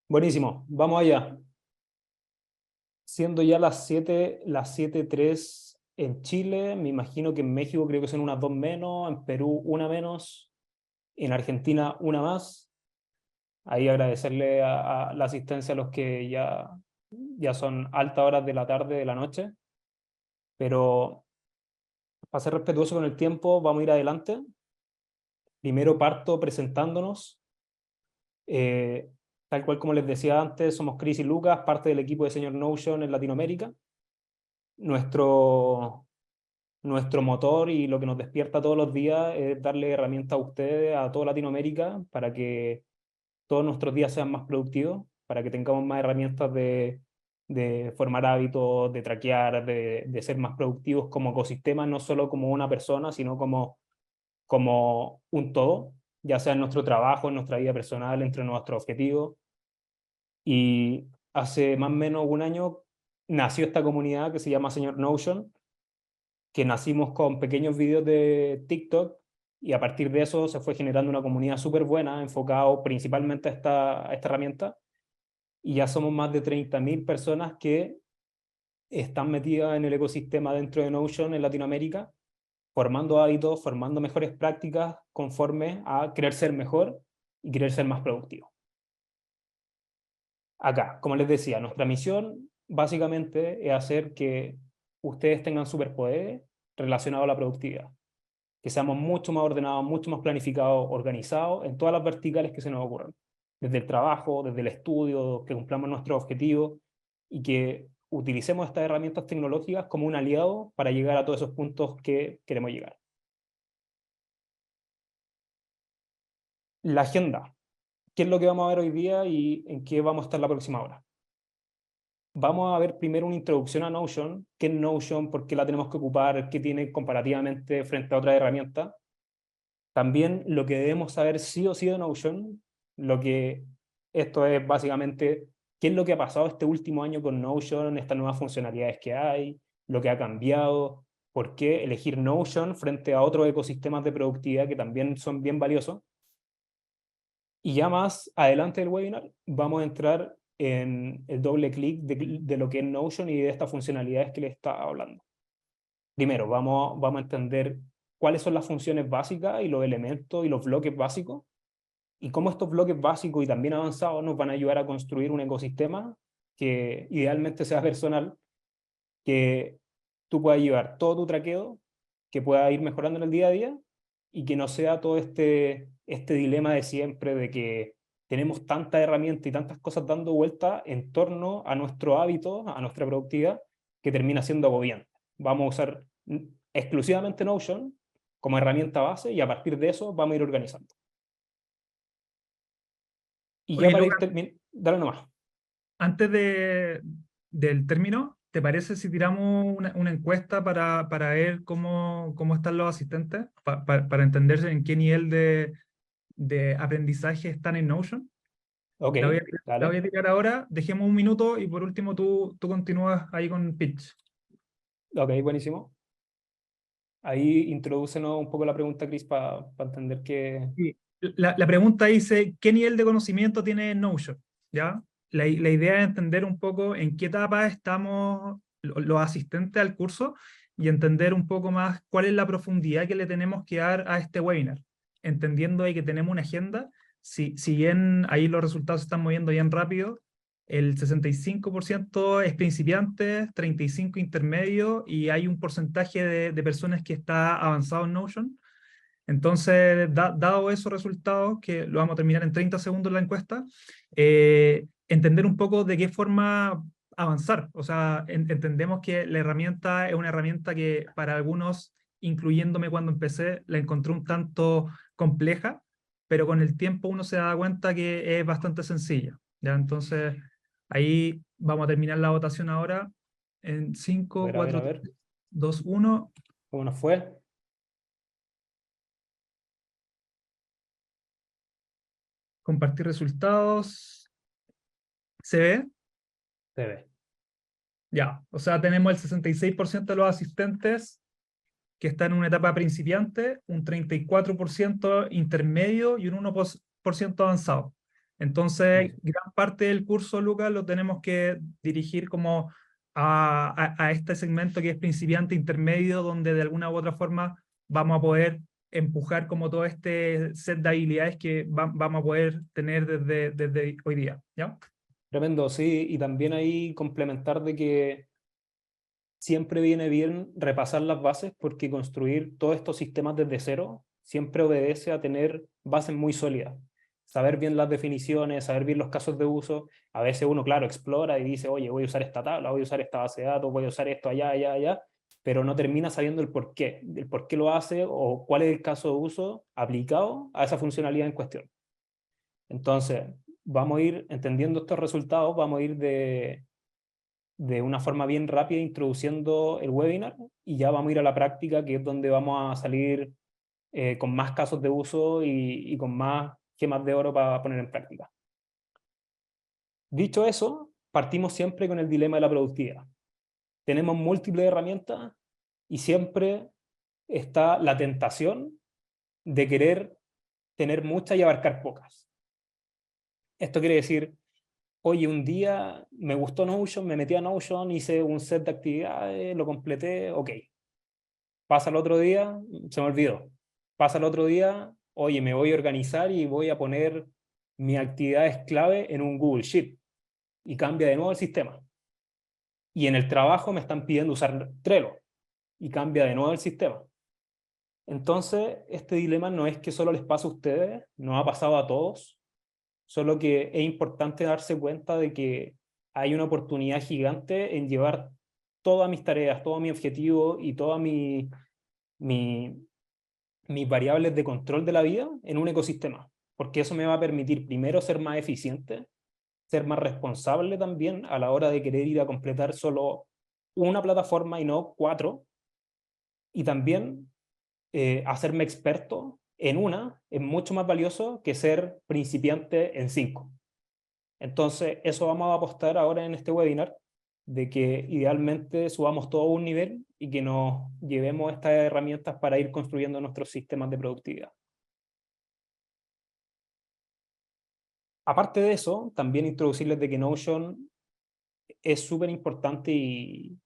Buenísimo, vamos allá. Siendo ya las 7:03 en Chile, me imagino que en México creo que son unas dos menos, en Perú una menos, en Argentina una más. Ahí agradecerle a la asistencia a los que ya son altas horas de la tarde, de la noche, pero para ser respetuoso con el tiempo, vamos a ir adelante. Primero parto presentándonos. Eh, Tal cual como les decía antes, somos Chris y Lucas, parte del equipo de Señor Notion en Latinoamérica. Nuestro, nuestro motor y lo que nos despierta todos los días es darle herramientas a ustedes, a toda Latinoamérica, para que todos nuestros días sean más productivos, para que tengamos más herramientas de formar hábitos, de traquear, de ser más productivos como ecosistema, no solo como una persona, sino como un todo, ya sea en nuestro trabajo, en nuestra vida personal, entre nuestros objetivos. Y hace más o menos un año nació esta comunidad que se llama Señor Notion, que nacimos con pequeños videos de TikTok y a partir de eso se fue generando una comunidad súper buena, enfocado principalmente a esta herramienta. Y ya somos más de 30.000 personas que están metidas en el ecosistema dentro de Notion en Latinoamérica, formando hábitos, formando mejores prácticas conforme a querer ser mejor y querer ser más productivo. Acá, como les decía, nuestra misión básicamente es hacer que ustedes tengan superpoderes relacionados a la productividad, que seamos mucho más ordenados, mucho más planificados, organizados en todas las verticales que se nos ocurran, desde el trabajo, desde el estudio, que cumplamos nuestros objetivos y que utilicemos estas herramientas tecnológicas como un aliado para llegar a todos esos puntos que queremos llegar. La agenda. ¿Qué es lo que vamos a ver hoy día y en qué vamos a estar la próxima hora? Vamos a ver primero una introducción a Notion, qué es Notion, por qué la tenemos que ocupar, qué tiene comparativamente frente a otras herramientas. También lo que debemos saber sí o sí de Notion, esto es básicamente qué es lo que ha pasado este último año con Notion, estas nuevas funcionalidades que hay, lo que ha cambiado, por qué elegir Notion frente a otros ecosistemas de productividad que también son bien valiosos. Y ya más adelante del webinar vamos a entrar en el doble clic de lo que es Notion y de estas funcionalidades que les estaba hablando. Primero, vamos a entender cuáles son las funciones básicas y los elementos y los bloques básicos, y cómo estos bloques básicos y también avanzados nos van a ayudar a construir un ecosistema que idealmente sea personal, que tú puedas llevar todo tu traqueo, que pueda ir mejorando en el día a día y que no sea todo este dilema de siempre de que tenemos tantas herramientas y tantas cosas dando vuelta en torno a nuestro hábito, a nuestra productividad, que termina siendo agobiante. Vamos a usar exclusivamente Notion como herramienta base y a partir de eso vamos a ir organizando. Y ya Oye, para ir Lucas, terminando, dale nomás. antes del término, ¿te parece si tiramos una encuesta para ver cómo están los asistentes? Para entender en qué nivel de aprendizaje están en Notion. Ok, La voy a, la voy dale. a tirar ahora, dejemos un minuto y por último tú continúas ahí con pitch. Ok, buenísimo. Ahí introdúcenos un poco la pregunta, Chris, para entender que... Sí. La pregunta dice, ¿qué nivel de conocimiento tiene Notion? ¿Ya? La idea es entender un poco en qué etapa estamos los asistentes al curso y entender un poco más cuál es la profundidad que le tenemos que dar a este webinar, entendiendo ahí que tenemos una agenda. Si bien ahí los resultados se están moviendo bien rápido, el 65% es principiantes, 35% intermedio y hay un porcentaje de personas que está avanzado en Notion. Entonces, dado esos resultados, que lo vamos a terminar en 30 segundos la encuesta, entender un poco de qué forma avanzar. O sea, entendemos que la herramienta es una herramienta que para algunos, incluyéndome cuando empecé, la encontré un tanto compleja, pero con el tiempo uno se da cuenta que es bastante sencilla. ¿Ya? Entonces, ahí vamos a terminar la votación ahora en A 5, ver, a ver, a 4, ver. 2, 1. ¿Cómo nos fue? Compartir resultados. ¿Se ve? Se ve. Ya, o sea, tenemos el 66% de los asistentes que están en una etapa principiante, un 34% intermedio y un 1% avanzado. Entonces, gran parte del curso, Lucas, lo tenemos que dirigir como a este segmento que es principiante intermedio, donde de alguna u otra forma vamos a poder empujar como todo este set de habilidades que vamos a poder tener desde hoy día, ¿ya? Tremendo, sí, y también ahí complementar de que siempre viene bien repasar las bases porque construir todos estos sistemas desde cero siempre obedece a tener bases muy sólidas. Saber bien las definiciones, saber bien los casos de uso. A veces uno, claro, explora y dice, oye, voy a usar esta tabla, voy a usar esta base de datos, voy a usar esto allá, allá, allá, pero no termina sabiendo el por qué lo hace o cuál es el caso de uso aplicado a esa funcionalidad en cuestión. Entonces, vamos a ir entendiendo estos resultados, vamos a ir de una forma bien rápida introduciendo el webinar y ya vamos a ir a la práctica, que es donde vamos a salir con más casos de uso y con más gemas de oro para poner en práctica. Dicho eso, partimos siempre con el dilema de la productividad. Tenemos múltiples herramientas y siempre está la tentación de querer tener muchas y abarcar pocas. Esto quiere decir, oye, un día me gustó Notion, me metí a Notion, hice un set de actividades, lo completé, ok. Pasa el otro día, se me olvidó. Pasa el otro día, oye, me voy a organizar y voy a poner mis actividades clave en un Google Sheet. Y cambia de nuevo el sistema. Y en el trabajo me están pidiendo usar Trello. Y cambia de nuevo el sistema. Entonces, este dilema no es que solo les pase a ustedes, nos ha pasado a todos, solo que es importante darse cuenta de que hay una oportunidad gigante en llevar todas mis tareas, todo mi objetivo y todas mis variables de control de la vida en un ecosistema, porque eso me va a permitir primero ser más eficiente, ser más responsable también a la hora de querer ir a completar solo una plataforma y no 4, y también hacerme experto en una es mucho más valioso que ser principiante en 5. Entonces, eso vamos a apostar ahora en este webinar, de que idealmente subamos todo un nivel y que nos llevemos estas herramientas para ir construyendo nuestros sistemas de productividad. Aparte de eso, también introducirles de que Notion es súper importante y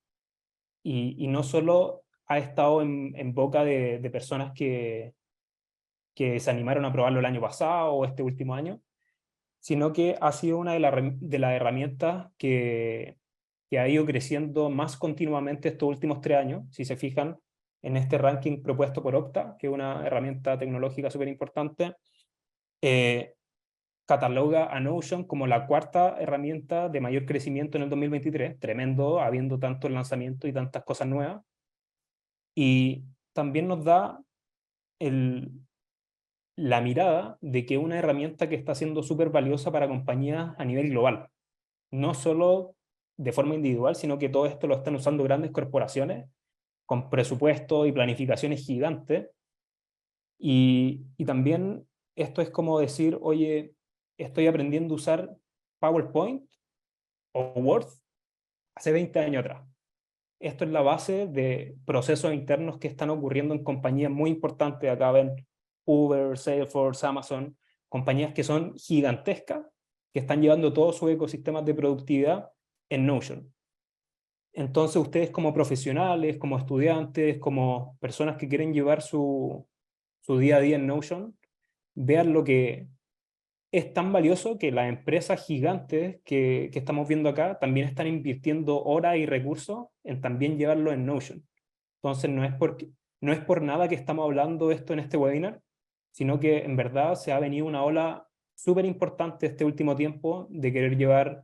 no solo ha estado en boca de personas que se animaron a probarlo el año pasado o este último año, sino que ha sido una de las herramientas que ha ido creciendo más continuamente estos últimos 3 años. Si se fijan en este ranking propuesto por Okta, que es una herramienta tecnológica súper importante, cataloga a Notion como la 4ª herramienta de mayor crecimiento en el 2023, tremendo, habiendo tanto lanzamiento y tantas cosas nuevas. Y también nos da la mirada de que es una herramienta que está siendo súper valiosa para compañías a nivel global. No solo de forma individual, sino que todo esto lo están usando grandes corporaciones con presupuestos y planificaciones gigantes. Y también esto es como decir, oye, estoy aprendiendo a usar PowerPoint o Word hace 20 años atrás. Esto es la base de procesos internos que están ocurriendo en compañías muy importantes. Acá ven Uber, Salesforce, Amazon, compañías que son gigantescas, que están llevando todos sus ecosistemas de productividad en Notion. Entonces ustedes como profesionales, como estudiantes, como personas que quieren llevar su día a día en Notion, vean lo que es tan valioso que las empresas gigantes que estamos viendo acá también están invirtiendo horas y recursos en también llevarlo en Notion. Entonces no es por nada que estamos hablando de esto en este webinar, sino que en verdad se ha venido una ola súper importante este último tiempo de querer llevar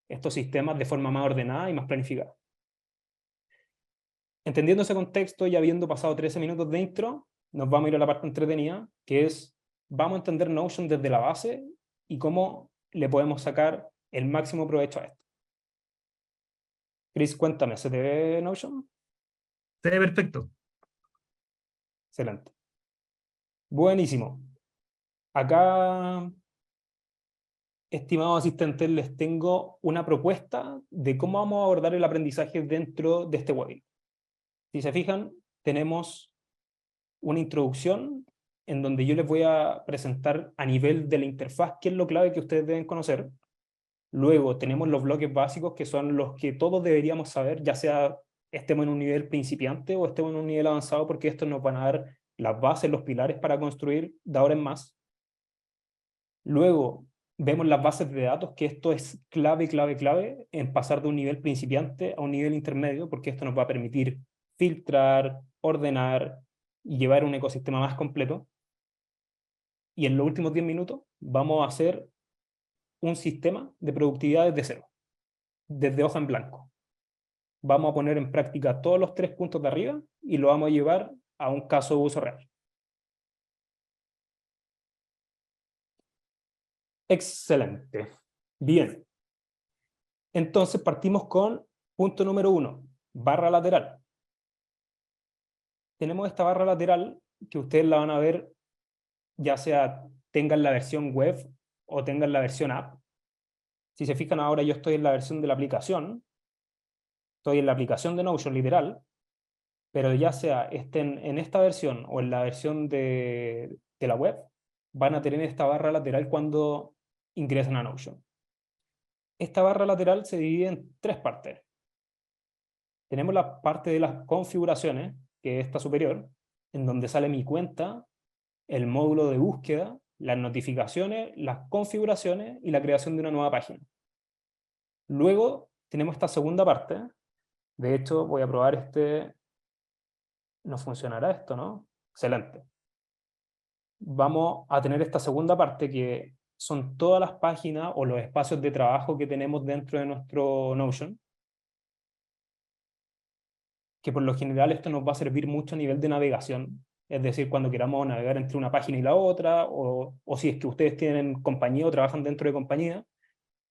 estos sistemas de forma más ordenada y más planificada. Entendiendo ese contexto y habiendo pasado 13 minutos de intro, nos vamos a ir a la parte entretenida, que es, vamos a entender Notion desde la base y cómo le podemos sacar el máximo provecho a esto. Chris, cuéntame, ¿se te ve Notion? Se ve perfecto. Excelente. Buenísimo. Acá, estimados asistentes, les tengo una propuesta de cómo vamos a abordar el aprendizaje dentro de este webinar. Si se fijan, tenemos una introducción en donde yo les voy a presentar a nivel de la interfaz qué es lo clave que ustedes deben conocer. Luego tenemos los bloques básicos, que son los que todos deberíamos saber, ya sea estemos en un nivel principiante o estemos en un nivel avanzado, porque estos nos van a dar las bases, los pilares para construir de ahora en más. Luego vemos las bases de datos, que esto es clave, clave, clave en pasar de un nivel principiante a un nivel intermedio, porque esto nos va a permitir filtrar, ordenar y llevar un ecosistema más completo. Y en los últimos 10 minutos vamos a hacer un sistema de productividad desde cero, desde hoja en blanco. Vamos a poner en práctica todos los 3 puntos de arriba y lo vamos a llevar a un caso de uso real. Excelente. Bien. Entonces partimos con punto número 1, barra lateral. Tenemos esta barra lateral que ustedes la van a ver, ya sea tengan la versión web o tengan la versión app. Si se fijan ahora, yo estoy en la versión de la aplicación, estoy en la aplicación de Notion literal, pero ya sea estén en esta versión o en la versión de la web, van a tener esta barra lateral cuando ingresan a Notion. Esta barra lateral se divide en 3 partes. Tenemos la parte de las configuraciones, que es esta superior, en donde sale mi cuenta, el módulo de búsqueda, las notificaciones, las configuraciones y la creación de una nueva página. Luego tenemos esta segunda parte. De hecho, voy a probar este. No funcionará esto, ¿no? Excelente. Vamos a tener esta segunda parte, que son todas las páginas o los espacios de trabajo que tenemos dentro de nuestro Notion, que por lo general esto nos va a servir mucho a nivel de navegación, es decir, cuando queramos navegar entre una página y la otra, o si es que ustedes tienen compañía o trabajan dentro de compañía,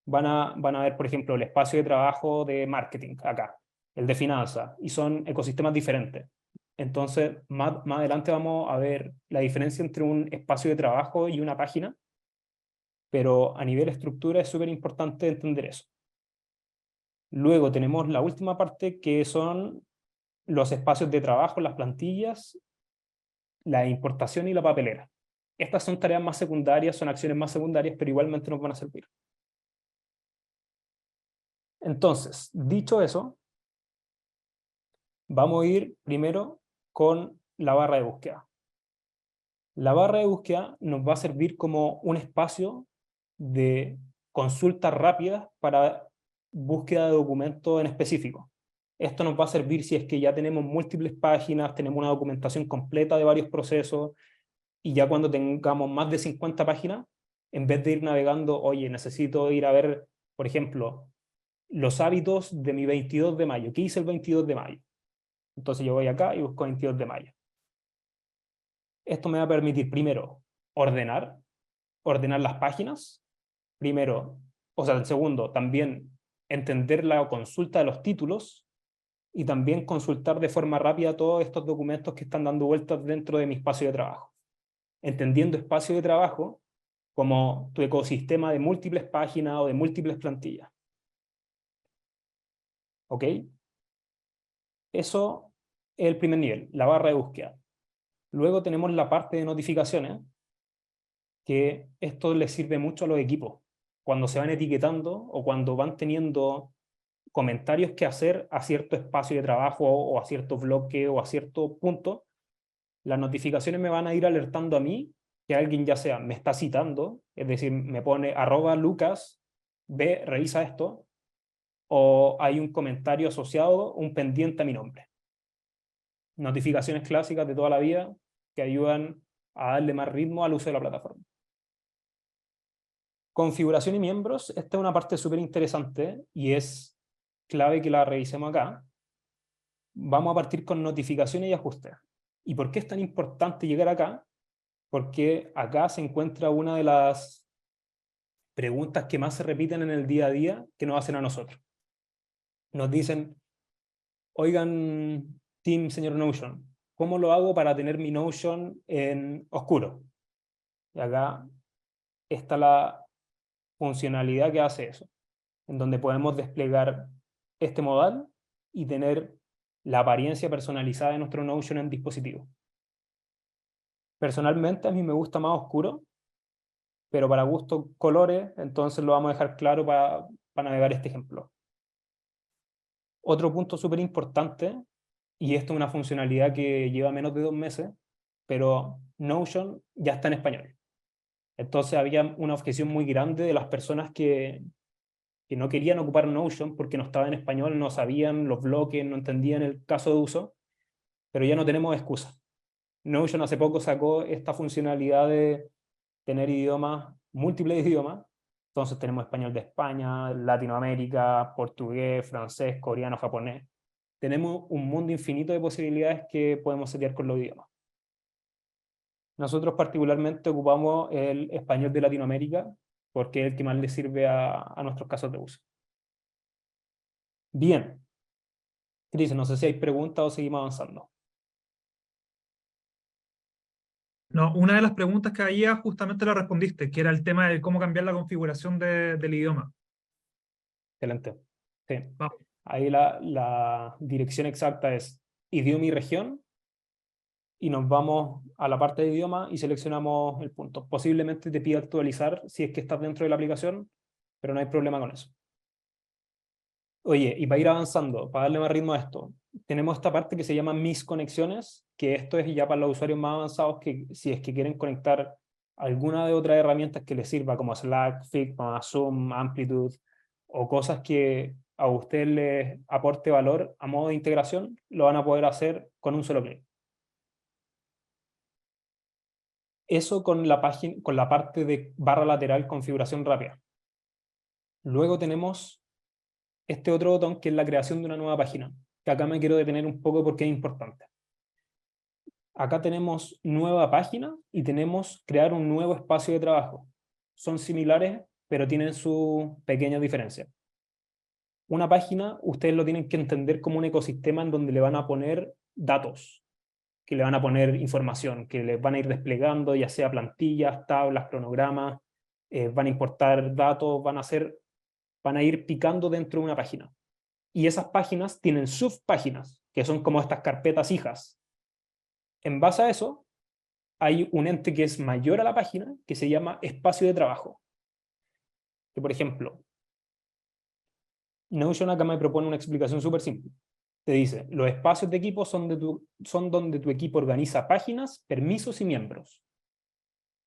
van a ver, por ejemplo, el espacio de trabajo de marketing acá, el de finanzas, y son ecosistemas diferentes. Entonces, más adelante vamos a ver la diferencia entre un espacio de trabajo y una página, pero a nivel estructura es súper importante entender eso. Luego tenemos la última parte, que son los espacios de trabajo, las plantillas, la importación y la papelera. Estas son tareas más secundarias, son acciones más secundarias, pero igualmente nos van a servir. Entonces, dicho eso, vamos a ir primero con la barra de búsqueda. La barra de búsqueda nos va a servir como un espacio de consultas rápidas para búsqueda de documentos en específico. Esto nos va a servir si es que ya tenemos múltiples páginas, tenemos una documentación completa de varios procesos, y ya cuando tengamos más de 50 páginas, en vez de ir navegando, oye, necesito ir a ver, por ejemplo, los hábitos de mi 22 de mayo. ¿Qué hice el 22 de mayo? Entonces yo voy acá y busco 22 de mayo. Esto me va a permitir primero ordenar las páginas. Primero, o sea, el segundo, también entender la consulta de los títulos y también consultar de forma rápida todos estos documentos que están dando vueltas dentro de mi espacio de trabajo. Entendiendo espacio de trabajo como tu ecosistema de múltiples páginas o de múltiples plantillas. ¿Ok? Eso es el primer nivel, la barra de búsqueda. Luego tenemos la parte de notificaciones, que esto les sirve mucho a los equipos. Cuando se van etiquetando o cuando van teniendo comentarios que hacer a cierto espacio de trabajo o a cierto bloque o a cierto punto, las notificaciones me van a ir alertando a mí que alguien ya sea me está citando, es decir, me pone @Lucas, ve, revisa esto, o hay un comentario asociado, un pendiente a mi nombre. Notificaciones clásicas de toda la vida que ayudan a darle más ritmo al uso de la plataforma. Configuración y miembros, esta es una parte súper interesante y es clave que la revisemos acá. Vamos a partir con notificaciones y ajustes. ¿Y por qué es tan importante llegar acá? Porque acá se encuentra una de las preguntas que más se repiten en el día a día que nos hacen a nosotros. Nos dicen, oigan, team, señor Notion, ¿cómo lo hago para tener mi Notion en oscuro? Y acá está la funcionalidad que hace eso, en donde podemos desplegar este modal y tener la apariencia personalizada de nuestro Notion en dispositivo. Personalmente a mí me gusta más oscuro, pero para gusto colores, entonces lo vamos a dejar claro para navegar este ejemplo. Otro punto súper importante, y esto es una funcionalidad que lleva menos de 2 meses, pero Notion ya está en español. Entonces había una objeción muy grande de las personas que no querían ocupar Notion porque no estaba en español, no sabían los bloques, no entendían el caso de uso, pero ya no tenemos excusa. Notion hace poco sacó esta funcionalidad de tener idiomas, múltiples idiomas. Entonces tenemos español de España, Latinoamérica, portugués, francés, coreano, japonés. Tenemos un mundo infinito de posibilidades que podemos setear con los idiomas. Nosotros particularmente ocupamos el español de Latinoamérica porque es el que más le sirve a nuestros casos de uso. Bien. Cris, no sé si hay preguntas o seguimos avanzando. No, una de las preguntas que había justamente la respondiste, que era el tema de cómo cambiar la configuración del idioma. Excelente. Sí. Vamos. Ahí la dirección exacta es idioma y región, y nos vamos a la parte de idioma y seleccionamos el punto. Posiblemente te pida actualizar si es que estás dentro de la aplicación, pero no hay problema con eso. Oye, y para ir avanzando, para darle más ritmo a esto, tenemos esta parte que se llama mis conexiones, que esto es ya para los usuarios más avanzados que si es que quieren conectar alguna de otras herramientas que les sirva, como Slack, Figma, Zoom, Amplitude, o cosas que a usted les aporte valor a modo de integración, lo van a poder hacer con un solo clic. Eso con la página, con la parte de barra lateral configuración rápida. Luego tenemos este otro botón que es la creación de una nueva página, que acá me quiero detener un poco porque es importante. Acá tenemos nueva página y tenemos crear un nuevo espacio de trabajo. Son similares, pero tienen su pequeña diferencia. Una página, ustedes lo tienen que entender como un ecosistema en donde le van a poner datos, que le van a poner información, que les van a ir desplegando, ya sea plantillas, tablas, cronogramas, van a importar datos, van a ir picando dentro de una página. Y esas páginas tienen subpáginas, que son como estas carpetas hijas. En base a eso, hay un ente que es mayor a la página, que se llama espacio de trabajo. Que, por ejemplo, Notion acá me propone una explicación súper simple. Te dice, los espacios de equipo son donde tu equipo organiza páginas, permisos y miembros.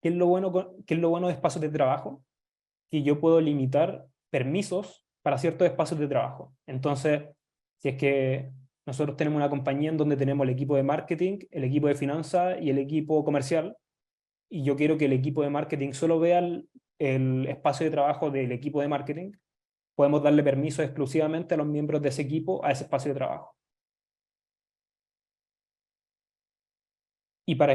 ¿Qué es lo bueno de espacios de trabajo? Que yo puedo limitar permisos para ciertos espacios de trabajo. Entonces, si es que nosotros tenemos una compañía en donde tenemos el equipo de marketing, el equipo de finanzas y el equipo comercial, y yo quiero que el equipo de marketing solo vea el espacio de trabajo del equipo de marketing, podemos darle permiso exclusivamente a los miembros de ese equipo a ese espacio de trabajo. Y para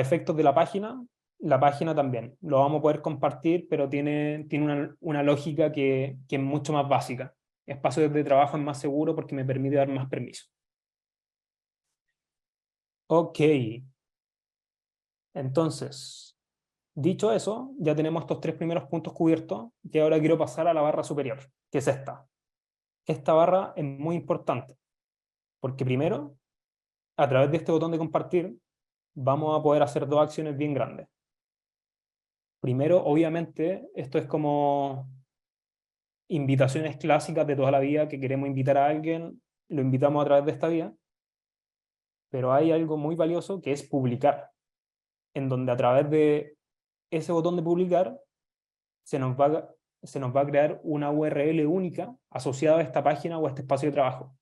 efectos de la página también. Lo vamos a poder compartir, pero tiene una lógica que es mucho más básica. Espacio de trabajo es más seguro porque me permite dar más permiso. Ok. Entonces, dicho eso, ya tenemos estos 3 primeros puntos cubiertos, y ahora quiero pasar a la barra superior, que es esta. Esta barra es muy importante, porque primero, a través de este botón de compartir, vamos a poder hacer 2 acciones bien grandes. Primero, obviamente, esto es como invitaciones clásicas de toda la vida, que queremos invitar a alguien, lo invitamos a través de esta vía, pero hay algo muy valioso que es publicar, en donde a través de ese botón de publicar se nos va a crear una URL única asociada a esta página o a este espacio de trabajo.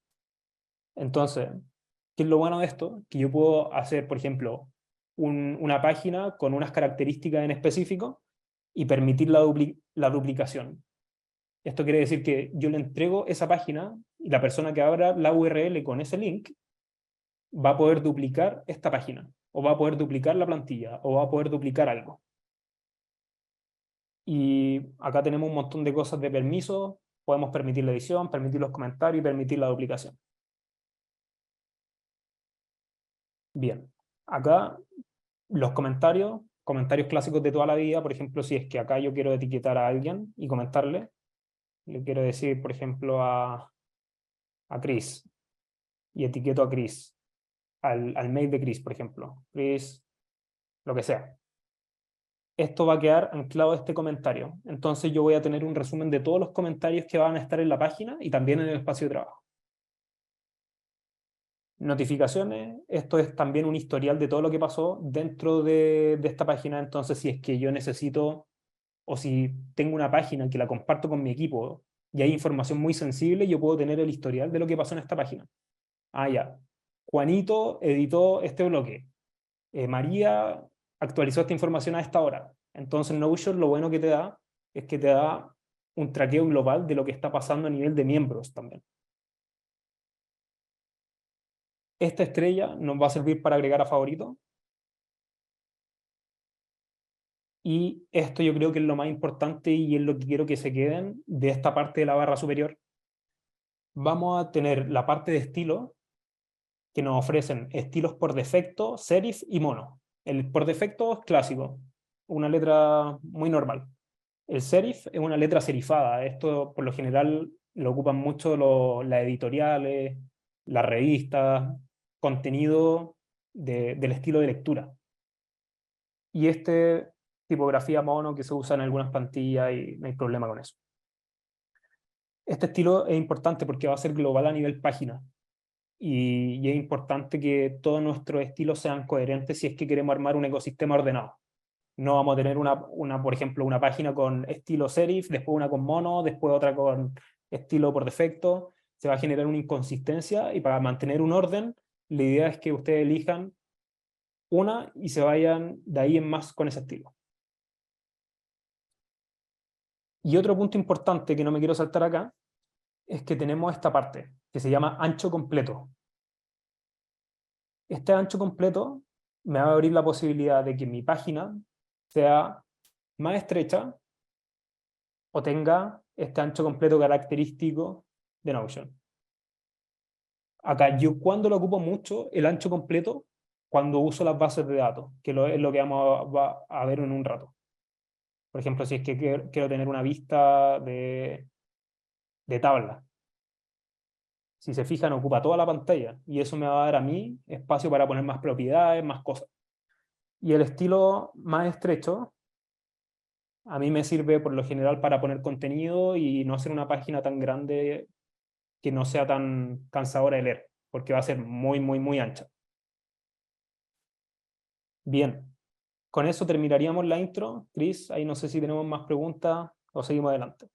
Entonces, ¿qué es lo bueno de esto? Que yo puedo hacer, por ejemplo, una página con unas características en específico y permitir la duplicación. Esto quiere decir que yo le entrego esa página y la persona que abra la URL con ese link va a poder duplicar esta página, o va a poder duplicar la plantilla, o va a poder duplicar algo. Y acá tenemos un montón de cosas de permisos, podemos permitir la edición, permitir los comentarios y permitir la duplicación. Bien, acá los comentarios clásicos de toda la vida, por ejemplo, si es que acá yo quiero etiquetar a alguien y comentarle, le quiero decir, por ejemplo, a Chris, y etiqueto a Chris, al mail de Chris, por ejemplo. Chris, lo que sea. Esto va a quedar anclado a este comentario. Entonces yo voy a tener un resumen de todos los comentarios que van a estar en la página y también en el espacio de trabajo. Notificaciones, esto es también un historial de todo lo que pasó dentro de esta página. Entonces, si es que yo necesito o si tengo una página que la comparto con mi equipo y hay información muy sensible, yo puedo tener el historial de lo que pasó en esta página. Ah, ya. Juanito editó este bloque. María actualizó esta información a esta hora. Entonces, Notion lo bueno que te da es que te da un traqueo global de lo que está pasando a nivel de miembros también. Esta estrella nos va a servir para agregar a favorito. Y esto yo creo que es lo más importante y es lo que quiero que se queden de esta parte de la barra superior. Vamos a tener la parte de estilo, que nos ofrecen estilos por defecto, serif y mono. El por defecto es clásico, una letra muy normal. El serif es una letra serifada. Esto por lo general lo ocupan mucho las editoriales, las revistas, contenido del estilo de lectura. Y este tipografía mono que se usa en algunas plantillas y no hay problema con eso. Este estilo es importante porque va a ser global a nivel página y es importante que todos nuestros estilos sean coherentes si es que queremos armar un ecosistema ordenado. No vamos a tener por ejemplo, una página con estilo serif, después una con mono, después otra con estilo por defecto. Se va a generar una inconsistencia y para mantener un orden, la idea es que ustedes elijan una y se vayan de ahí en más con ese estilo. Y otro punto importante que no me quiero saltar acá es que tenemos esta parte que se llama ancho completo. Este ancho completo me va a abrir la posibilidad de que mi página sea más estrecha o tenga este ancho completo característico de Notion. Acá yo cuando lo ocupo mucho, el ancho completo, cuando uso las bases de datos, que es lo que vamos a ver en un rato. Por ejemplo, si es que quiero tener una vista de tabla. Si se fijan, ocupa toda la pantalla y eso me va a dar a mí espacio para poner más propiedades, más cosas. Y el estilo más estrecho a mí me sirve por lo general para poner contenido y no hacer una página tan grande que no sea tan cansadora de leer, porque va a ser muy, muy, muy ancha. Bien, con eso terminaríamos la intro. Chris, ahí no sé si tenemos más preguntas o seguimos adelante.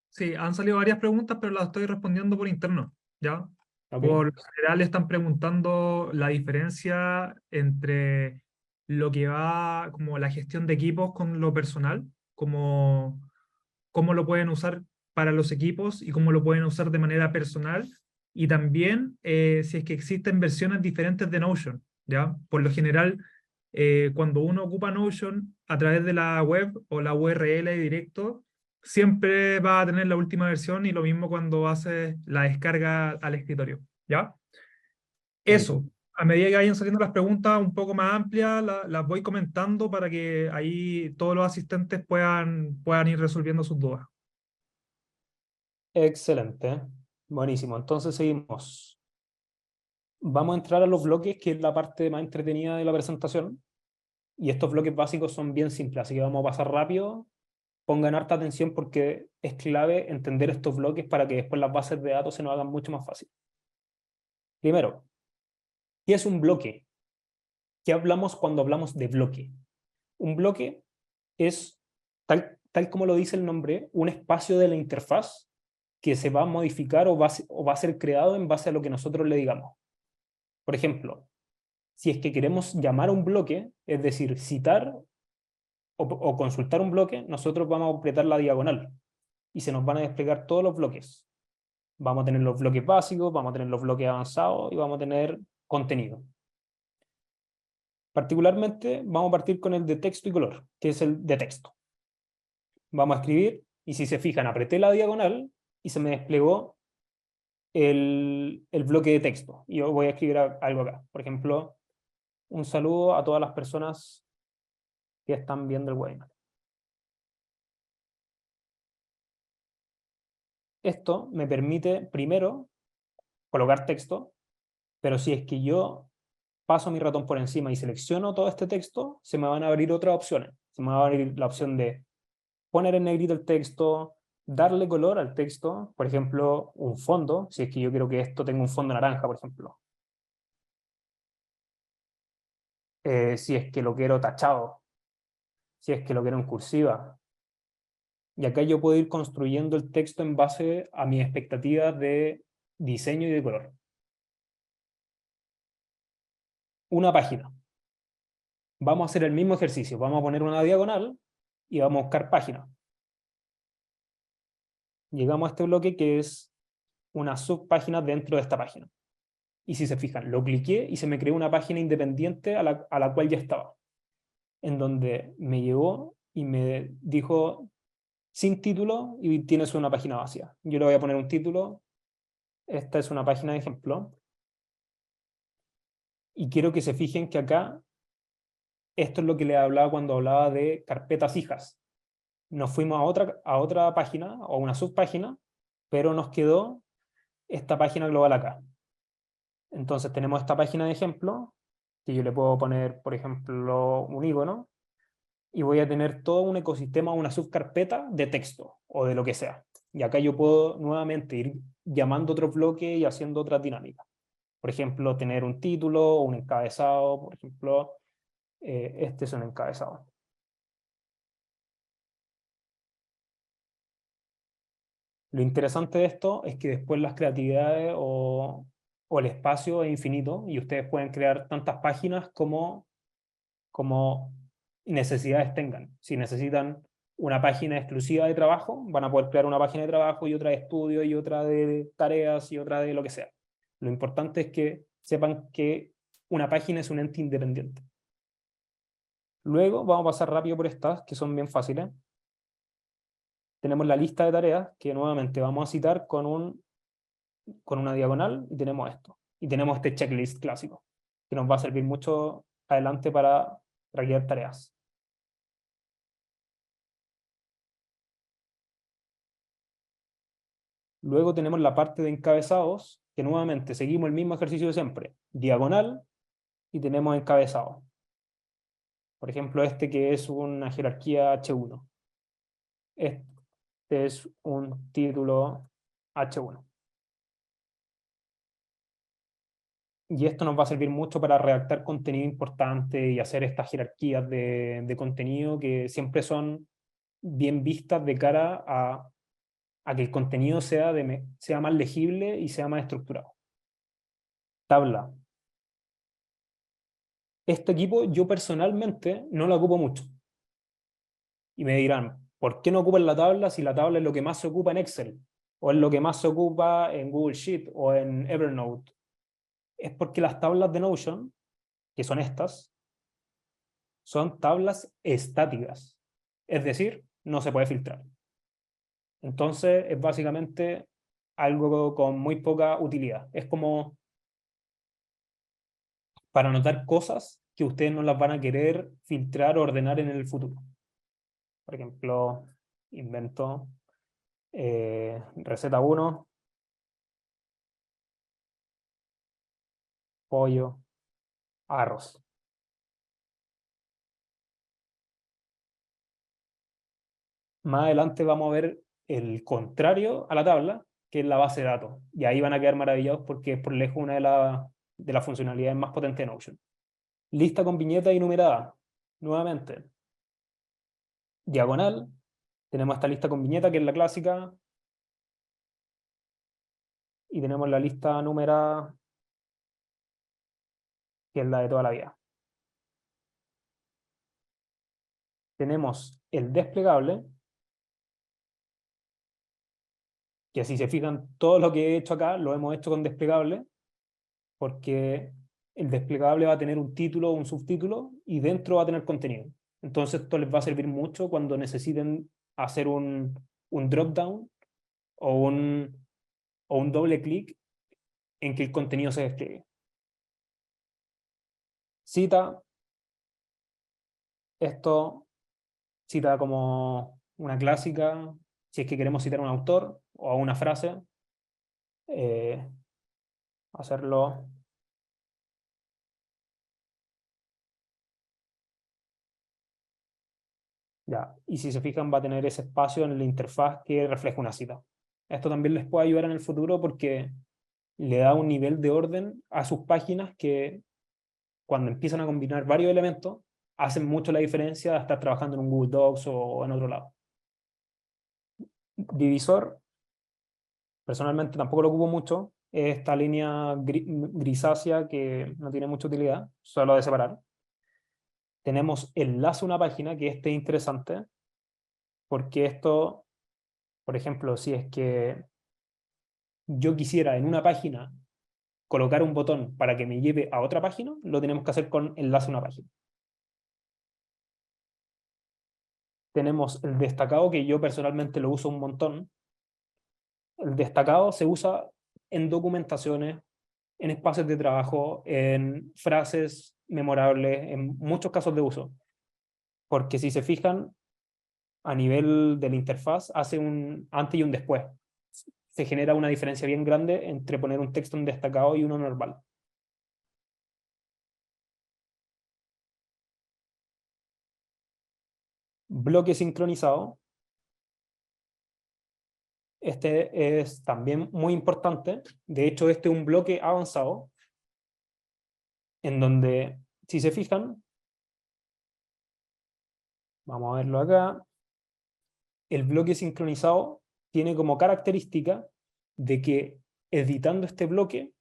Sí, han salido varias preguntas, pero las estoy respondiendo por interno, ¿ya? ¿Ok? Por lo general están preguntando la diferencia entre lo que va como la gestión de equipos con lo personal, como cómo lo pueden usar para los equipos y cómo lo pueden usar de manera personal, y también si es que existen versiones diferentes de Notion, ¿ya? Por lo general, cuando uno ocupa Notion a través de la web o la URL directo, siempre va a tener la última versión y lo mismo cuando haces la descarga al escritorio, ¿ya? Eso, Buenísimo. a medida que vayan saliendo las preguntas un poco más amplias, las voy comentando para que ahí todos los asistentes puedan ir resolviendo sus dudas. Excelente. Buenísimo. Entonces seguimos. Vamos a entrar a los bloques, que es la parte más entretenida de la presentación. Y estos bloques básicos son bien simples, así que vamos a pasar rápido. Pongan harta atención porque es clave entender estos bloques para que después las bases de datos se nos hagan mucho más fácil. Primero, ¿qué es un bloque? ¿Qué hablamos cuando hablamos de bloque? Un bloque es, tal como lo dice el nombre, un espacio de la interfaz que se va a modificar o va a ser creado en base a lo que nosotros le digamos. Por ejemplo, si es que queremos llamar a un bloque, es decir, citar o consultar un bloque, nosotros vamos a apretar la diagonal y se nos van a desplegar todos los bloques. Vamos a tener los bloques básicos, vamos a tener los bloques avanzados y vamos a tener contenido. Particularmente vamos a partir con el de texto y color, que es el de texto. Vamos a escribir y si se fijan, apreté la diagonal y se me desplegó el bloque de texto. Y yo voy a escribir algo acá. Por ejemplo, un saludo a todas las personas que están viendo el webinar. Esto me permite primero colocar texto, pero si es que yo paso mi ratón por encima y selecciono todo este texto, se me van a abrir otras opciones. Se me va a abrir la opción de poner en negrito el texto, darle color al texto, por ejemplo, un fondo, si es que yo quiero que esto tenga un fondo naranja, por ejemplo. Si es que lo quiero tachado, si es que lo quiero en cursiva. Y acá yo puedo ir construyendo el texto en base a mis expectativas de diseño y de color. Una página. Vamos a hacer el mismo ejercicio. Vamos a poner una diagonal y vamos a buscar página. Llegamos a este bloque que es una subpágina dentro de esta página. Y si se fijan, lo cliqué y se me creó una página independiente a la cual ya estaba, en donde me llegó y me dijo sin título y tienes una página vacía. Yo le voy a poner un título. Esta es una página de ejemplo. Y quiero que se fijen que acá, esto es lo que le hablaba cuando hablaba de carpetas hijas. Nos fuimos a otra página o una subpágina, pero nos quedó esta página global acá. Entonces tenemos esta página de ejemplo, que yo le puedo poner, por ejemplo, un icono, y voy a tener todo un ecosistema, una subcarpeta de texto o de lo que sea. Y acá yo puedo nuevamente ir llamando otro bloque y haciendo otras dinámicas. Por ejemplo, tener un título o un encabezado, por ejemplo, este es un encabezado. Lo interesante de esto es que después las creatividades o el espacio es infinito y ustedes pueden crear tantas páginas como necesidades tengan. Si necesitan una página exclusiva de trabajo, van a poder crear una página de trabajo y otra de estudio y otra de tareas y otra de lo que sea. Lo importante es que sepan que una página es un ente independiente. Luego vamos a pasar rápido por estas, que son bien fáciles. Tenemos la lista de tareas, que nuevamente vamos a citar con una diagonal, y tenemos esto. Y tenemos este checklist clásico, que nos va a servir mucho adelante para traquear tareas. Luego tenemos la parte de encabezados, que nuevamente seguimos el mismo ejercicio de siempre. Diagonal, y tenemos encabezados. Por ejemplo, este que es una jerarquía H1. Este es un título H1. Y esto nos va a servir mucho para redactar contenido importante y hacer estas jerarquías de contenido que siempre son bien vistas de cara a que el contenido sea más legible y sea más estructurado. Tabla. Este equipo yo personalmente no lo ocupo mucho. Y me dirán, ¿por qué no ocupan la tabla si la tabla es lo que más se ocupa en Excel? O es lo que más se ocupa en Google Sheet o en Evernote. Es porque las tablas de Notion, que son estas, son tablas estáticas. Es decir, no se puede filtrar. Entonces es básicamente algo con muy poca utilidad. Es como para anotar cosas que ustedes no las van a querer filtrar o ordenar en el futuro. Por ejemplo, invento receta 1, pollo, arroz. Más adelante vamos a ver el contrario a la tabla, que es la base de datos. Y ahí van a quedar maravillados porque es por lejos una de las funcionalidades más potentes de Notion. Lista con viñeta y numerada. Nuevamente, diagonal. Tenemos esta lista con viñeta, que es la clásica. Y tenemos la lista numerada, que es la de toda la vida. Tenemos el desplegable, que si se fijan, todo lo que he hecho acá lo hemos hecho con desplegable, porque el desplegable va a tener un título o un subtítulo y dentro va a tener contenido. Entonces esto les va a servir mucho cuando necesiten hacer un drop-down o un doble clic en que el contenido se despliegue. Cita, esto cita como una clásica, si es que queremos citar a un autor o a una frase, hacerlo Ya. Y si se fijan, va a tener ese espacio en la interfaz que refleja una cita. Esto también les puede ayudar en el futuro porque le da un nivel de orden a sus páginas que cuando empiezan a combinar varios elementos, hacen mucho la diferencia de estar trabajando en un Google Docs o en otro lado. Divisor, personalmente tampoco lo ocupo mucho, es esta línea grisácea que no tiene mucha utilidad, solo de separar. Tenemos enlace a una página, que este es interesante, porque esto, por ejemplo, si es que yo quisiera en una página colocar un botón para que me lleve a otra página, lo tenemos que hacer con enlace a una página. Tenemos el destacado, que yo personalmente lo uso un montón. El destacado se usa en documentaciones, en espacios de trabajo, en frases memorables, en muchos casos de uso. Porque si se fijan, a nivel de la interfaz, hace un antes y un después. Se genera una diferencia bien grande entre poner un texto en destacado y uno normal. Bloque sincronizado. Este es también muy importante. De hecho, este es un bloque avanzado en donde, si se fijan, vamos a verlo acá, el bloque sincronizado tiene como característica de que editando este bloque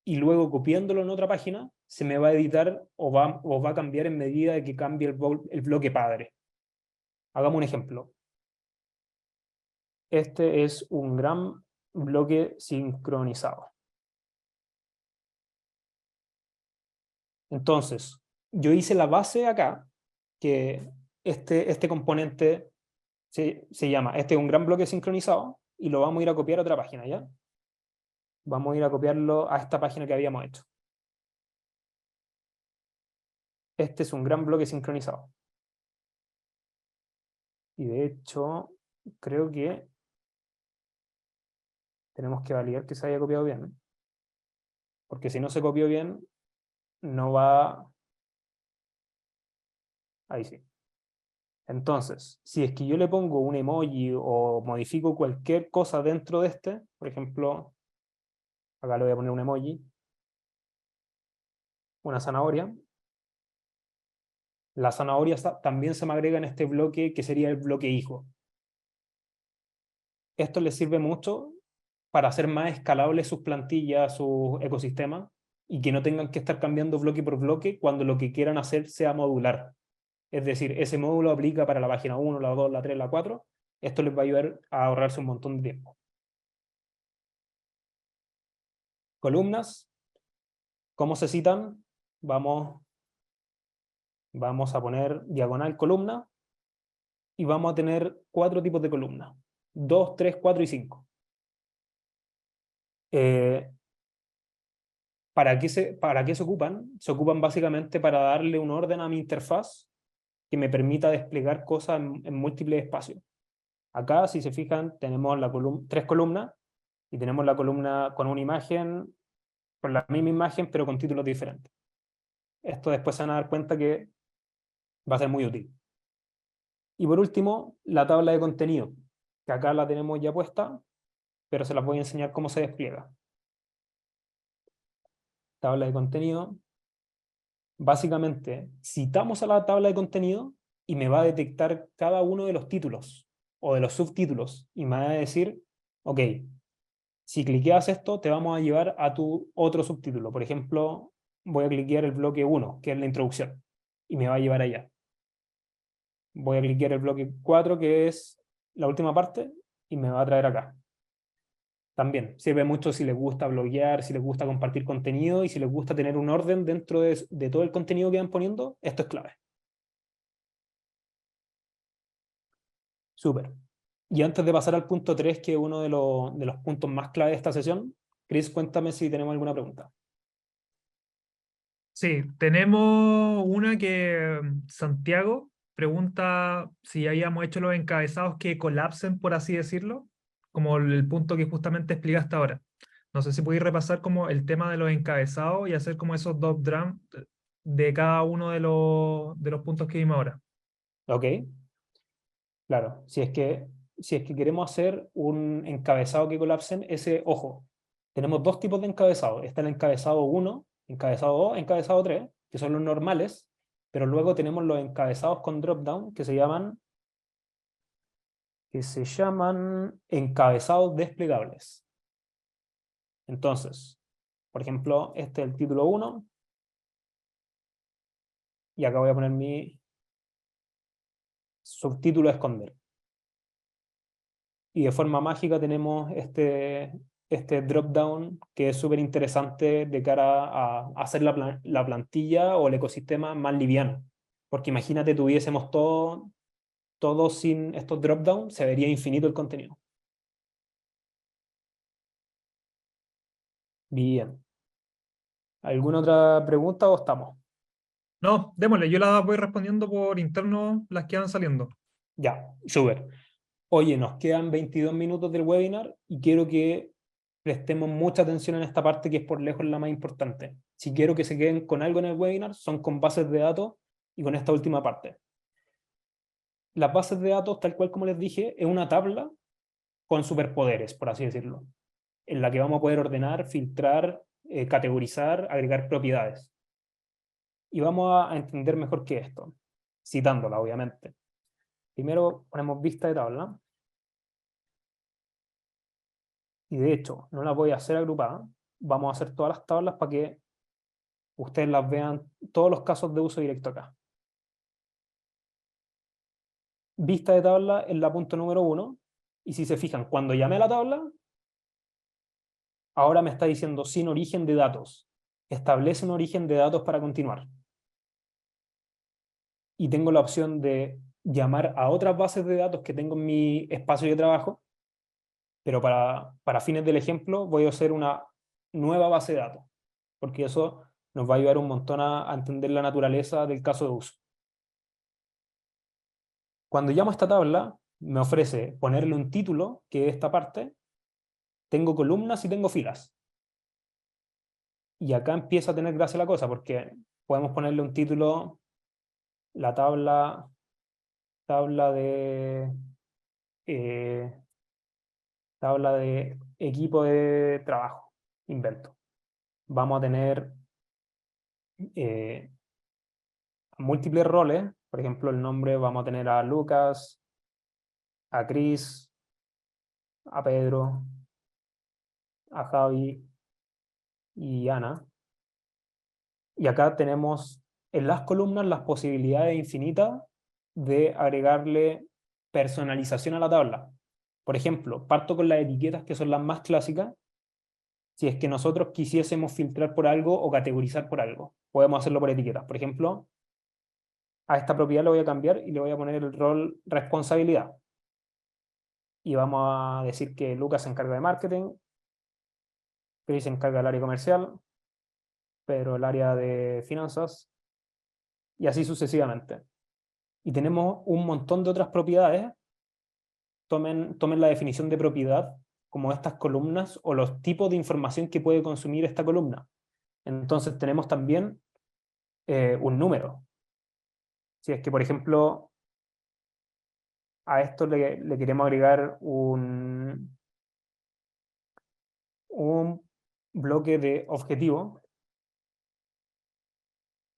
y luego copiándolo en otra página, se me va a editar o va a cambiar en medida de que cambie el bloque padre. Hagamos un ejemplo. Este es un gran bloque sincronizado. Entonces, yo hice la base acá, que este componente se llama, este es un gran bloque sincronizado, y lo vamos a ir a copiar a otra página, ¿ya? Vamos a ir a copiarlo a esta página que habíamos hecho. Este es un gran bloque sincronizado. Y de hecho, creo que tenemos que validar que se haya copiado bien. Porque si no se copió bien, no va... Ahí sí. Entonces, si es que yo le pongo un emoji o modifico cualquier cosa dentro de este, por ejemplo, acá le voy a poner un emoji, una zanahoria, la zanahoria también se me agrega en este bloque que sería el bloque hijo. Esto les sirve mucho para hacer más escalables sus plantillas, sus ecosistemas, y que no tengan que estar cambiando bloque por bloque cuando lo que quieran hacer sea modular. Es decir, ese módulo aplica para la página 1, la 2, la 3, la 4. Esto les va a ayudar a ahorrarse un montón de tiempo. Columnas. ¿Cómo se citan? Vamos a poner diagonal columna y vamos a tener 4 tipos de columnas. 2, 3, 4 y 5. ¿Para qué se ocupan? Se ocupan básicamente para darle un orden a mi interfaz que me permita desplegar cosas en múltiples espacios. Acá, si se fijan, tenemos 3 columnas y tenemos la columna con una imagen, con la misma imagen, pero con títulos diferentes. Esto después se van a dar cuenta que va a ser muy útil. Y por último, la tabla de contenido, que acá la tenemos ya puesta, pero se las voy a enseñar cómo se despliega. Tabla de contenido. Básicamente, citamos a la tabla de contenido y me va a detectar cada uno de los títulos o de los subtítulos y me va a decir, ok, si cliqueas esto, te vamos a llevar a tu otro subtítulo. Por ejemplo, voy a cliquear el bloque 1, que es la introducción, y me va a llevar allá. Voy a cliquear el bloque 4, que es la última parte, y me va a traer acá. También sirve mucho si les gusta bloguear, si les gusta compartir contenido y si les gusta tener un orden dentro de todo el contenido que van poniendo. Esto es clave. Súper. Y antes de pasar al punto 3, que es uno de los puntos más clave de esta sesión, Chris, cuéntame si tenemos alguna pregunta. Sí, tenemos una que Santiago pregunta si habíamos hecho los encabezados que colapsen, por así decirlo, como el punto que justamente explicaste ahora. No sé si podéis repasar como el tema de los encabezados y hacer como esos dos drums de cada uno de los puntos que vimos ahora. Ok. Claro, si es que queremos hacer un encabezado que colapsen, ese, ojo, tenemos dos tipos de encabezado. Está el encabezado 1, encabezado 2, encabezado 3, que son los normales, pero luego tenemos los encabezados con dropdown que se llaman encabezados desplegables. Entonces, por ejemplo, este es el título 1, y acá voy a poner mi subtítulo a esconder. Y de forma mágica tenemos este drop-down que es súper interesante de cara a hacer la plantilla o el ecosistema más liviano. Porque imagínate, tuviésemos todo sin estos drop-down, se vería infinito el contenido. Bien. ¿Alguna otra pregunta o estamos? No, démosle, yo las voy respondiendo por interno las que van saliendo. Ya, súper. Oye, nos quedan 22 minutos del webinar y quiero que prestemos mucha atención en esta parte que es por lejos la más importante. Si quiero que se queden con algo en el webinar, son con bases de datos y con esta última parte. Las bases de datos, tal cual como les dije, es una tabla con superpoderes, por así decirlo, en la que vamos a poder ordenar, filtrar, categorizar, agregar propiedades. Y vamos a entender mejor qué es esto, citándola, obviamente. Primero ponemos vista de tabla. Y de hecho, no las voy a hacer agrupadas. Vamos a hacer todas las tablas para que ustedes las vean, todos los casos de uso directo acá. Vista de tabla es la punto número 1. Y si se fijan, cuando llamé a la tabla, ahora me está diciendo sin origen de datos. Establece un origen de datos para continuar. Y tengo la opción de llamar a otras bases de datos que tengo en mi espacio de trabajo, pero para fines del ejemplo voy a hacer una nueva base de datos, porque eso nos va a ayudar un montón a entender la naturaleza del caso de uso. Cuando llamo a esta tabla, me ofrece ponerle un título, que es esta parte, tengo columnas y tengo filas. Y acá empieza a tener gracia la cosa, porque podemos ponerle un título, la tabla de, eh, tabla de equipo de trabajo, invento. Vamos a tener eh, múltiples roles, por ejemplo, el nombre vamos a tener a Lucas, a Chris, a Pedro, a Javi y Ana. Y acá tenemos en las columnas las posibilidades infinitas de agregarle personalización a la tabla. Por ejemplo, parto con las etiquetas que son las más clásicas. Si es que nosotros quisiésemos filtrar por algo o categorizar por algo, podemos hacerlo por etiquetas. Por ejemplo, a esta propiedad le voy a cambiar y le voy a poner el rol responsabilidad. Y vamos a decir que Lucas se encarga de marketing, Chris se encarga del área comercial, Pedro el área de finanzas, y así sucesivamente. Y tenemos un montón de otras propiedades. Tomen la definición de propiedad como estas columnas o los tipos de información que puede consumir esta columna. Entonces tenemos también un número. Si es que, por ejemplo, a esto le queremos agregar un bloque de objetivo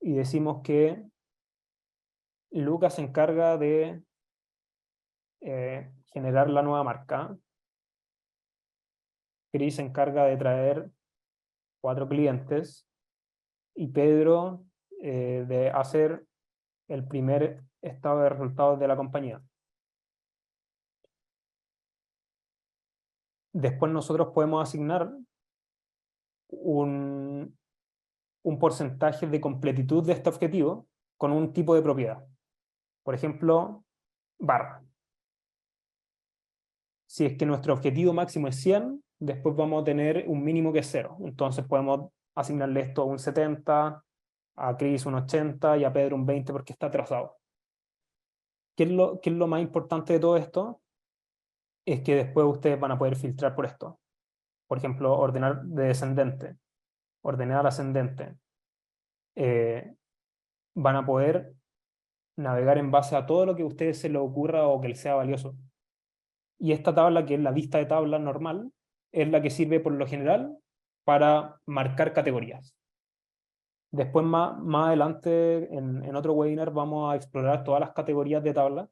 y decimos que Lucas se encarga de generar la nueva marca, Chris se encarga de traer 4 clientes y Pedro de hacer el primer estado de resultados de la compañía. Después nosotros podemos asignar un porcentaje de completitud de este objetivo con un tipo de propiedad. Por ejemplo, barra. Si es que nuestro objetivo máximo es 100, después vamos a tener un mínimo que es 0. Entonces podemos asignarle esto a un 70, a Chris un 80 y a Pedro un 20 porque está atrasado. ¿Qué es lo más importante de todo esto? Es que después ustedes van a poder filtrar por esto. Por ejemplo, ordenar de descendente, ordenar ascendente. Van a poder navegar en base a todo lo que a ustedes se les ocurra o que les sea valioso. Y esta tabla, que es la vista de tabla normal, es la que sirve por lo general para marcar categorías. Después, más adelante, en otro webinar, vamos a explorar todas las categorías de tabla,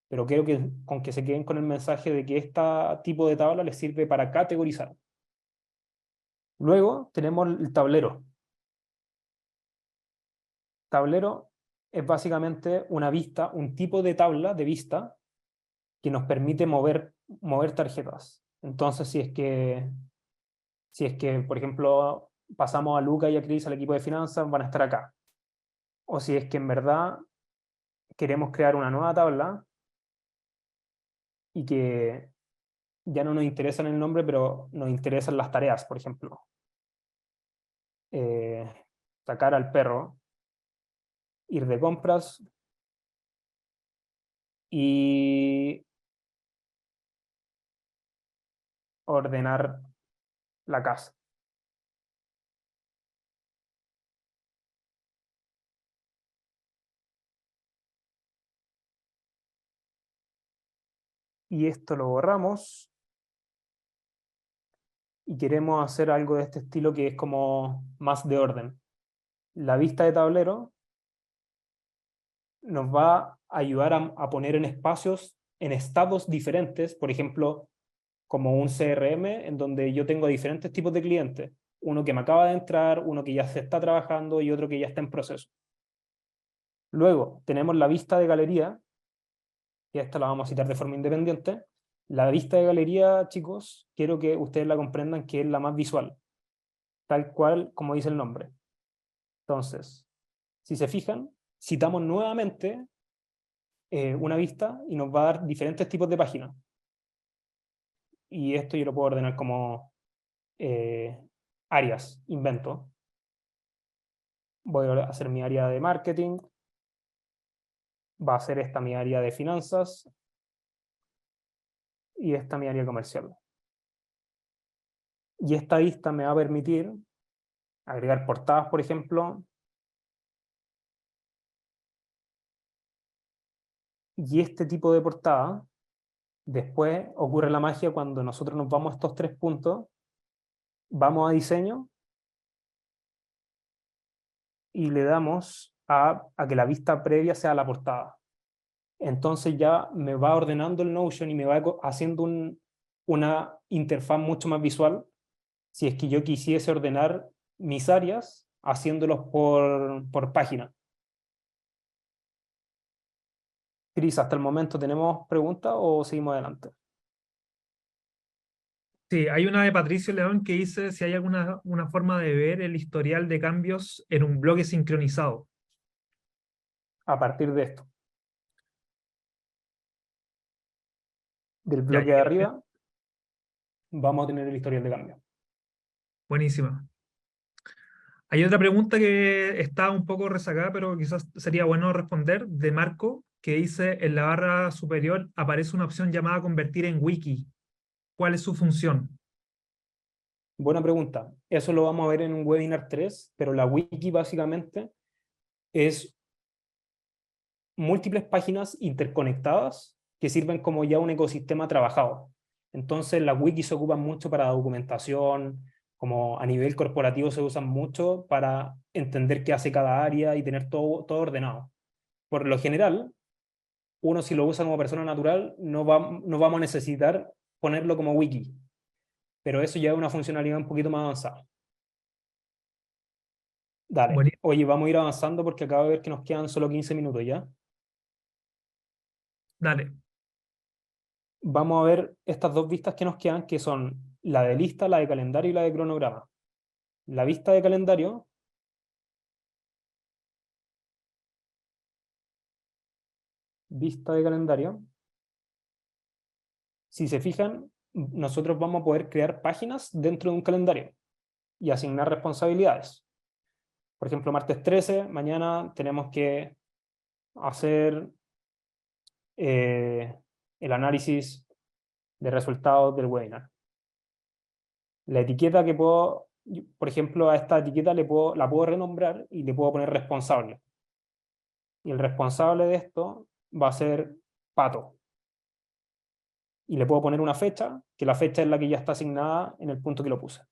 pero creo que con que se queden con el mensaje de que este tipo de tabla les sirve para categorizar. Luego tenemos el tablero. Tablero es básicamente una vista, un tipo de tabla de vista que nos permite mover tarjetas. Entonces, si es que, por ejemplo, pasamos a Luca y a Chris al equipo de finanzas, van a estar acá. O si es que en verdad queremos crear una nueva tabla y que ya no nos interesa el nombre, pero nos interesan las tareas, por ejemplo. Eh, Sacar al perro, ir de compras y ordenar la casa. Y esto lo borramos y queremos hacer algo de este estilo que es como más de orden. La vista de tablero nos va a ayudar a poner en espacios, en estados diferentes, por ejemplo, como un CRM, en donde yo tengo diferentes tipos de clientes. Uno que me acaba de entrar, uno que ya se está trabajando y otro que ya está en proceso. Luego tenemos la vista de galería, que esta la vamos a citar de forma independiente. La vista de galería, chicos, quiero que ustedes la comprendan, que es la más visual, tal cual como dice el nombre. Entonces, si se fijan, citamos nuevamente una vista y nos va a dar diferentes tipos de páginas. Y esto yo lo puedo ordenar como áreas, invento. Voy a hacer mi área de marketing, va a ser esta mi área de finanzas y esta mi área comercial. Y esta vista me va a permitir agregar portadas, por ejemplo, y este tipo de portada, después ocurre la magia cuando nosotros nos vamos a estos 3 puntos, vamos a diseño y le damos a que la vista previa sea la portada. Entonces ya me va ordenando el Notion y me va haciendo una interfaz mucho más visual si es que yo quisiese ordenar mis áreas haciéndolos por página. Cris, ¿hasta el momento tenemos preguntas o seguimos adelante? Sí, hay una de Patricio León que dice si hay alguna una forma de ver el historial de cambios en un bloque sincronizado. A partir de esto, del Ya, bloque de arriba, vamos a tener el historial de cambio. buenísima. Hay otra pregunta que está un poco rezagada, pero quizás sería bueno responder, de Marco, que dice, en la barra superior aparece una opción llamada convertir en wiki. ¿Cuál es su función? Buena pregunta. Eso lo vamos a ver en un webinar 3, pero la wiki básicamente es múltiples páginas interconectadas que sirven como ya un ecosistema trabajado. Entonces las wikis se ocupan mucho para documentación, como a nivel corporativo se usan mucho para entender qué hace cada área y tener todo ordenado. Por lo general, uno si lo usa como persona natural, no vamos a necesitar ponerlo como wiki, pero eso ya es una funcionalidad un poquito más avanzada. Dale. Buenísimo. Oye, vamos a ir avanzando porque acabo de ver que nos quedan solo 15 minutos ya. Dale. Vamos a ver estas dos vistas que nos quedan, que son la de lista, la de calendario y la de cronograma. La vista de calendario, vista de calendario, si se fijan, nosotros vamos a poder crear páginas dentro de un calendario y asignar responsabilidades. Por ejemplo, martes 13, mañana tenemos que hacer eh, el análisis de resultados del webinar. La etiqueta que puedo, por ejemplo, a esta etiqueta la puedo renombrar y le puedo poner responsable. Y el responsable de esto va a ser Pato. Y le puedo poner una fecha, que la fecha es la que ya está asignada en el punto que lo puse.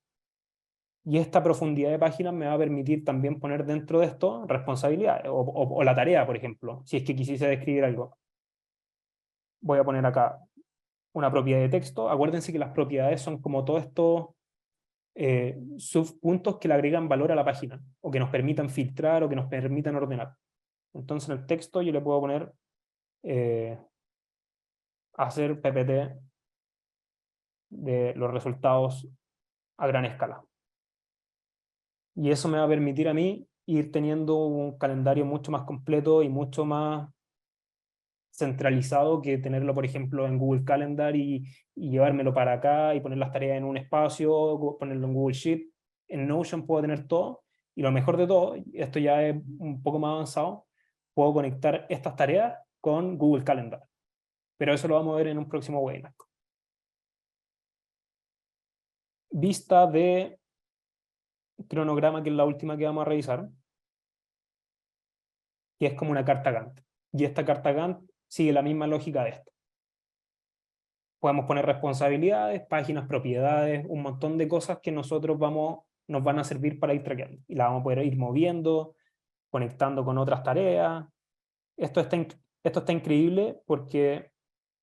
Y esta profundidad de páginas me va a permitir también poner dentro de esto responsabilidades, o la tarea, por ejemplo, si es que quisiese describir algo. Voy a poner acá una propiedad de texto. Acuérdense que las propiedades son como todos estos subpuntos que le agregan valor a la página, o que nos permitan filtrar, o que nos permitan ordenar. Entonces en el texto yo le puedo poner hacer PPT de los resultados a gran escala. Y eso me va a permitir a mí ir teniendo un calendario mucho más completo y mucho más centralizado que tenerlo, por ejemplo, en Google Calendar y llevármelo para acá y poner las tareas en un espacio, ponerlo en Google Sheet. En Notion puedo tener todo, y lo mejor de todo, esto ya es un poco más avanzado, puedo conectar estas tareas con Google Calendar. Pero eso lo vamos a ver en un próximo webinar. Vista de cronograma, que es la última que vamos a revisar, que es como una carta Gantt. Y esta carta Gantt sigue la misma lógica de esta. Podemos poner responsabilidades, páginas, propiedades, un montón de cosas que nos van a servir para ir traqueando. Y la vamos a poder ir moviendo, conectando con otras tareas. Esto está increíble porque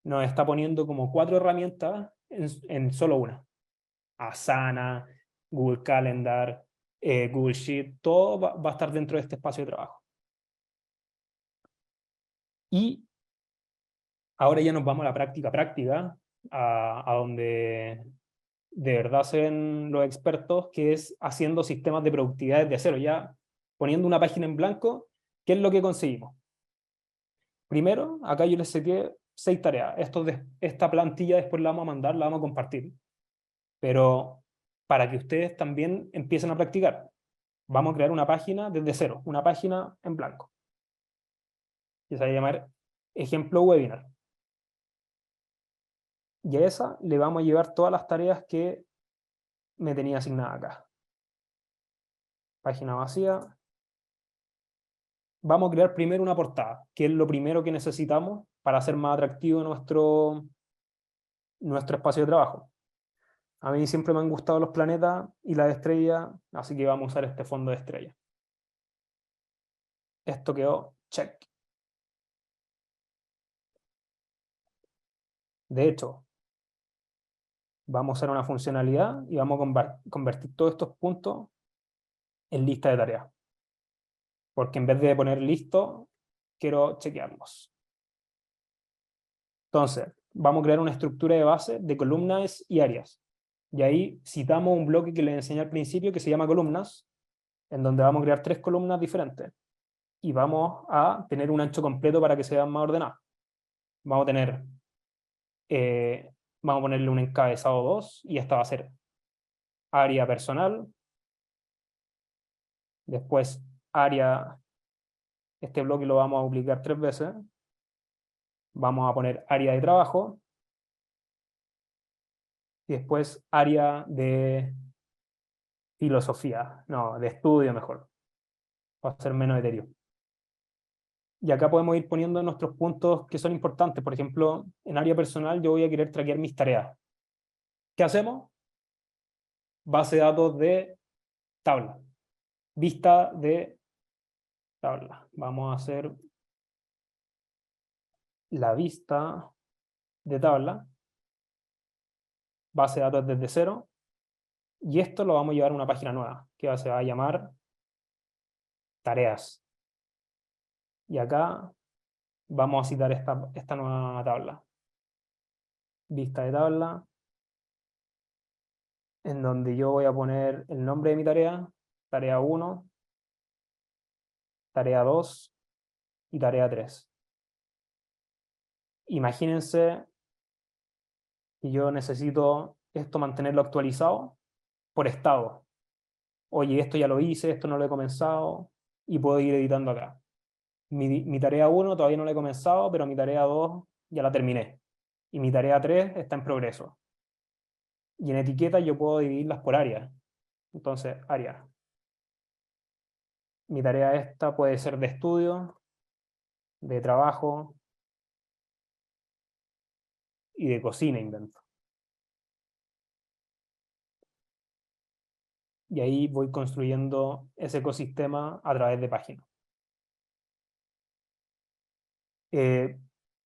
nos está poniendo como 4 herramientas en solo una. Asana, Google Calendar, Google Sheet, todo va a estar dentro de este espacio de trabajo. Y ahora ya nos vamos a la práctica, a donde de verdad se ven los expertos, que es haciendo sistemas de productividad desde cero, ya poniendo una página en blanco. ¿Qué es lo que conseguimos? Primero, acá yo les seteé 6 tareas. Esta plantilla después la vamos a mandar, la vamos a compartir. Pero para que ustedes también empiecen a practicar, vamos a crear una página desde cero, una página en blanco, que se va a llamar ejemplo webinar. Y a esa le vamos a llevar todas las tareas que me tenía asignadas acá. Página vacía. Vamos a crear primero una portada, que es lo primero que necesitamos para hacer más atractivo nuestro espacio de trabajo. A mí siempre me han gustado los planetas y las estrellas, así que vamos a usar este fondo de estrella. Esto quedó check. De hecho, vamos a hacer una funcionalidad y vamos a convertir todos estos puntos en lista de tareas. Porque en vez de poner listo, quiero chequearlos. Entonces, vamos a crear una estructura de base de columnas y áreas. Y ahí citamos un bloque que les enseñé al principio que se llama columnas, en donde vamos a crear 3 columnas diferentes. Y vamos a tener un ancho completo para que sean más ordenadas. Vamos a tener, vamos a ponerle un encabezado 2, y esta va a ser área personal. Después área, este bloque lo vamos a duplicar 3 veces. Vamos a poner área de trabajo. Y después área de filosofía, no, de estudio mejor. Va a ser menos etéreo. Y acá podemos ir poniendo nuestros puntos que son importantes. Por ejemplo, en área personal yo voy a querer traquear mis tareas. ¿Qué hacemos? Base de datos de tabla. Vista de tabla. Vamos a hacer la vista de tabla. Base de datos desde cero. Y esto lo vamos a llevar a una página nueva, que se va a llamar tareas. Y acá vamos a citar esta nueva tabla. Vista de tabla, en donde yo voy a poner el nombre de mi tarea, tarea 1, tarea 2 y tarea 3. Imagínense que yo necesito esto mantenerlo actualizado por estado. Oye, esto ya lo hice, esto no lo he comenzado, y puedo ir editando acá. Mi tarea 1 todavía no la he comenzado, pero mi tarea 2 ya la terminé. Y mi tarea 3 está en progreso. Y en etiquetas yo puedo dividirlas por áreas. Entonces, área. Mi tarea esta puede ser de estudio, de trabajo y de cocina invento. Y ahí voy construyendo ese ecosistema a través de páginas.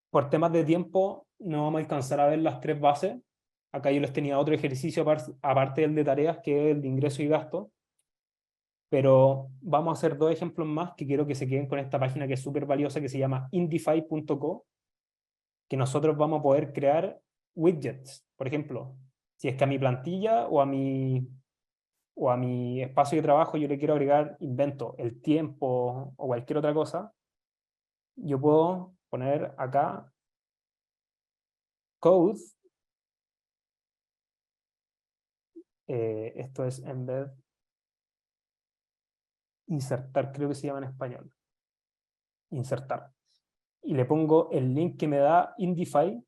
Por temas de tiempo no vamos a alcanzar a ver las 3 bases. Acá yo les tenía otro ejercicio aparte del de tareas, que es el de ingreso y gasto. Pero vamos a hacer 2 ejemplos más que quiero que se queden con esta página que es súper valiosa, que se llama indify.co, que nosotros vamos a poder crear widgets. Por ejemplo, si es que a mi plantilla o a mi espacio de trabajo yo le quiero agregar, invento, el tiempo o cualquier otra cosa, yo puedo poner acá code, esto es embed, insertar, creo que se llama en español, insertar, y le pongo el link que me da Indify,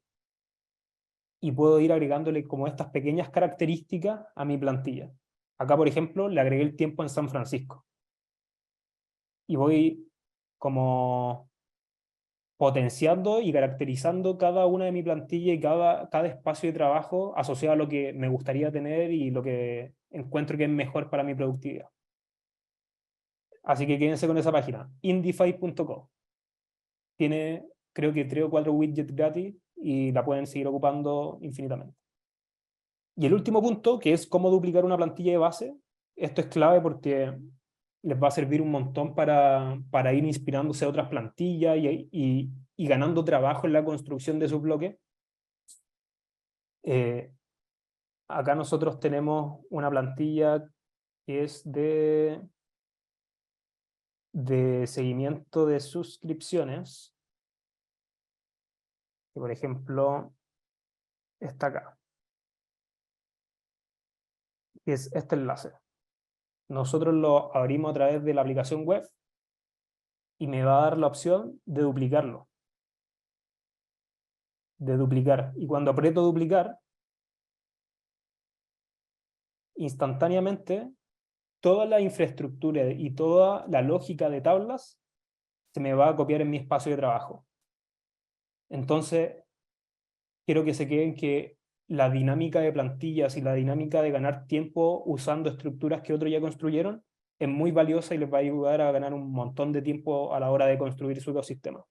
y puedo ir agregándole como estas pequeñas características a mi plantilla. Acá, por ejemplo, le agregué el tiempo en San Francisco, y voy como potenciando y caracterizando cada una de mi plantilla y cada espacio de trabajo asociado a lo que me gustaría tener y lo que encuentro que es mejor para mi productividad. Así que quédense con esa página, indify.co. Tiene, creo que 3 o 4 widgets gratis y la pueden seguir ocupando infinitamente. Y el último punto, que es cómo duplicar una plantilla de base. Esto es clave porque les va a servir un montón para ir inspirándose a otras plantillas y ganando trabajo en la construcción de sus bloques. Acá nosotros tenemos una plantilla que es de seguimiento de suscripciones, que por ejemplo está acá, que es este enlace. Nosotros lo abrimos a través de la aplicación web y me va a dar la opción de duplicarlo. De duplicar. Y cuando aprieto duplicar, instantáneamente toda la infraestructura y toda la lógica de tablas se me va a copiar en mi espacio de trabajo. Entonces, quiero que se queden que la dinámica de plantillas y la dinámica de ganar tiempo usando estructuras que otros ya construyeron es muy valiosa y les va a ayudar a ganar un montón de tiempo a la hora de construir su ecosistema.